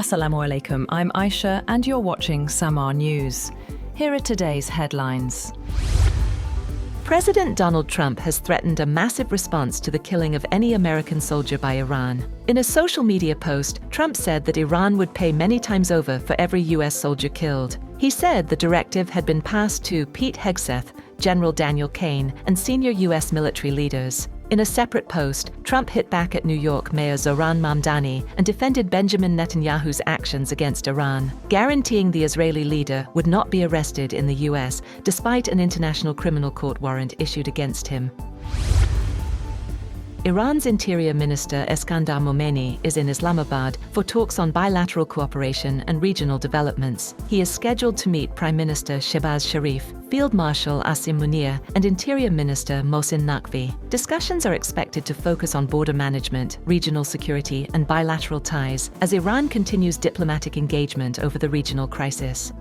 Assalamu alaikum, I'm Aisha and you're watching Samaa News. Here are today's headlines. President Donald Trump has threatened a massive response to the killing of any American soldier by Iran. In a social media post, Trump said that Iran would pay many times over for every US soldier killed. He said the directive had been passed to Pete Hegseth, General Daniel Kaine, and senior US military leaders. In a separate post, Trump hit back at New York Mayor Zohran Mamdani and defended Benjamin Netanyahu's actions against Iran, guaranteeing the Israeli leader would not be arrested in the US despite an International Criminal Court warrant issued against him. Iran's Interior Minister Eskandar Momeni is in Islamabad for talks on bilateral cooperation and regional developments. He is scheduled to meet Prime Minister Shehbaz Sharif, Field Marshal Asim Munir, and Interior Minister Mohsin Naqvi. Discussions are expected to focus on border management, regional security, and bilateral ties as Iran continues diplomatic engagement over the regional crisis.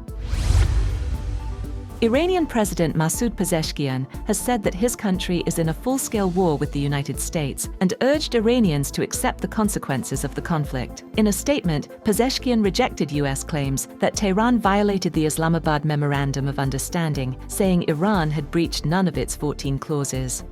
Iranian President Masoud Pezeshkian has said that his country is in a full-scale war with the United States and urged Iranians to accept the consequences of the conflict. In a statement, Pezeshkian rejected US claims that Tehran violated the Islamabad Memorandum of Understanding, saying Iran had breached none of its 14 clauses.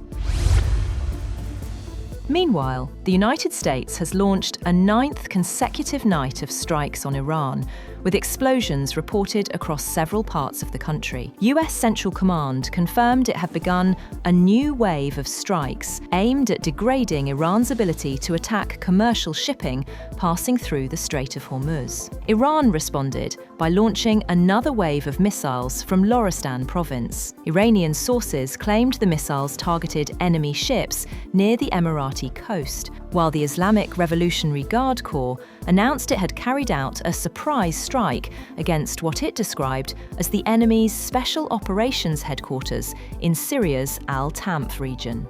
Meanwhile, the United States has launched a 9th consecutive night of strikes on Iran, with explosions reported across several parts of the country. US Central Command confirmed it had begun a new wave of strikes aimed at degrading Iran's ability to attack commercial shipping passing through the Strait of Hormuz. Iran responded by launching another wave of missiles from Lorestan province. Iranian sources claimed the missiles targeted enemy ships near the Emirati coast, while the Islamic Revolutionary Guard Corps announced it had carried out a surprise strike against what it described as the enemy's Special Operations Headquarters in Syria's Al-Tanf region.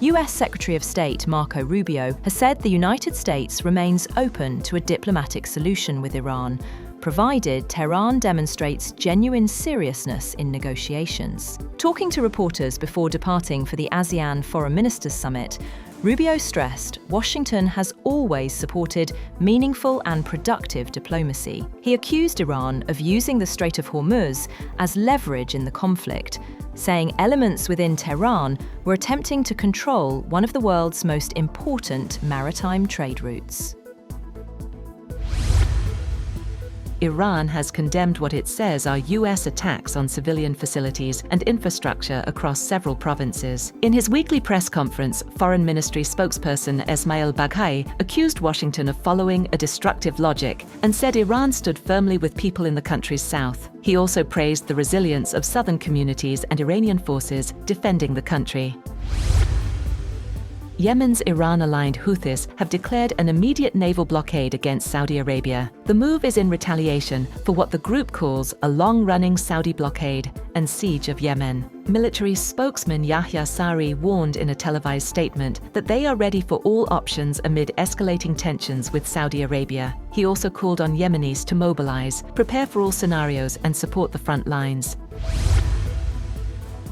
US Secretary of State Marco Rubio has said the United States remains open to a diplomatic solution with Iran, provided Tehran demonstrates genuine seriousness in negotiations. Talking to reporters before departing for the ASEAN Foreign Ministers Summit, Rubio stressed Washington has always supported meaningful and productive diplomacy. He accused Iran of using the Strait of Hormuz as leverage in the conflict, saying elements within Tehran were attempting to control one of the world's most important maritime trade routes. Iran has condemned what it says are US attacks on civilian facilities and infrastructure across several provinces. In his weekly press conference, Foreign Ministry spokesperson Esmail Baghai accused Washington of following a destructive logic and said Iran stood firmly with people in the country's south. He also praised the resilience of southern communities and Iranian forces defending the country. Yemen's Iran-aligned Houthis have declared an immediate naval blockade against Saudi Arabia. The move is in retaliation for what the group calls a long-running Saudi blockade and siege of Yemen. Military spokesman Yahya Sari warned in a televised statement that they are ready for all options amid escalating tensions with Saudi Arabia. He also called on Yemenis to mobilize, prepare for all scenarios, and support the front lines.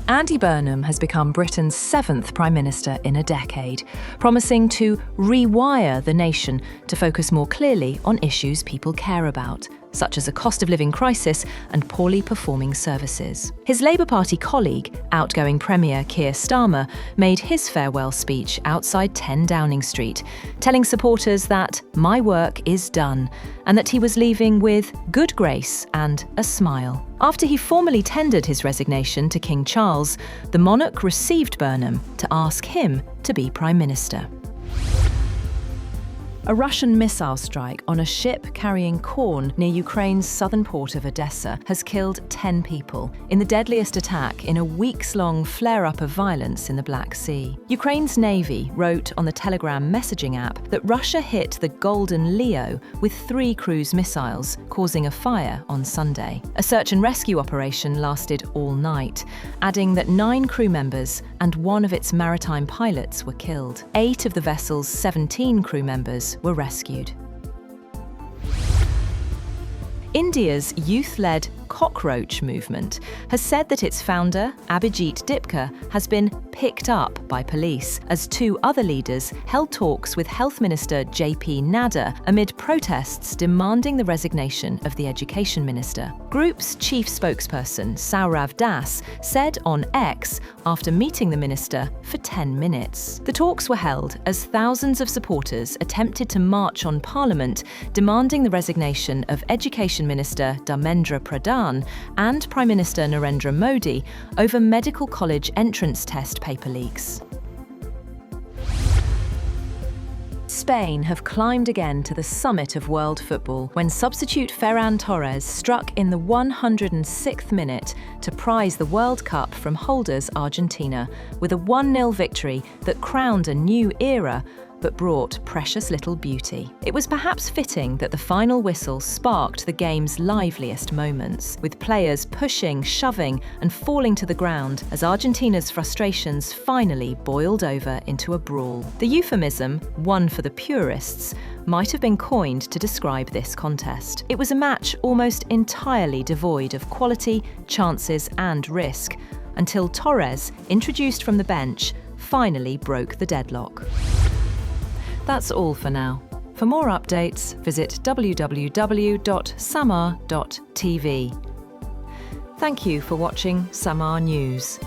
Andy Burnham has become Britain's 7th Prime Minister in a decade, promising to rewire the nation to focus more clearly on issues people care about, such as a cost of living crisis and poorly performing services. His Labour Party colleague, outgoing Premier Keir Starmer, made his farewell speech outside 10 Downing Street, telling supporters that "my work is done" and that he was leaving with good grace and a smile. After he formally tendered his resignation to King Charles, the monarch received Burnham to ask him to be Prime Minister. A Russian missile strike on a ship carrying corn near Ukraine's southern port of Odessa has killed 10 people in the deadliest attack in a weeks-long flare-up of violence in the Black Sea. Ukraine's Navy wrote on the Telegram messaging app that Russia hit the Golden Leo with 3 cruise missiles, causing a fire on Sunday. A search and rescue operation lasted all night, adding that 9 crew members and 1 of its maritime pilots were killed. 8 of the vessel's 17 crew members were rescued. India's youth-led cockroach movement, has said that its founder, Abhijit Dipka, has been picked up by police as two other leaders held talks with Health Minister JP Nadda amid protests demanding the resignation of the Education Minister. Group's chief spokesperson, Saurav Das, said on X after meeting the minister for 10 minutes. The talks were held as thousands of supporters attempted to march on Parliament demanding the resignation of Education Minister Dharmendra Pradhan and Prime Minister Narendra Modi over medical college entrance test paper leaks. Spain have climbed again to the summit of world football when substitute Ferran Torres struck in the 106th minute to prize the World Cup from holders Argentina with a 1-0 victory that crowned a new era but brought precious little beauty. It was perhaps fitting that the final whistle sparked the game's liveliest moments, with players pushing, shoving, and falling to the ground as Argentina's frustrations finally boiled over into a brawl. The euphemism, one for the purists, might have been coined to describe this contest. It was a match almost entirely devoid of quality, chances, and risk, until Torres, introduced from the bench, finally broke the deadlock. That's all for now. For more updates, visit www.samaa.tv. Thank you for watching Samaa News.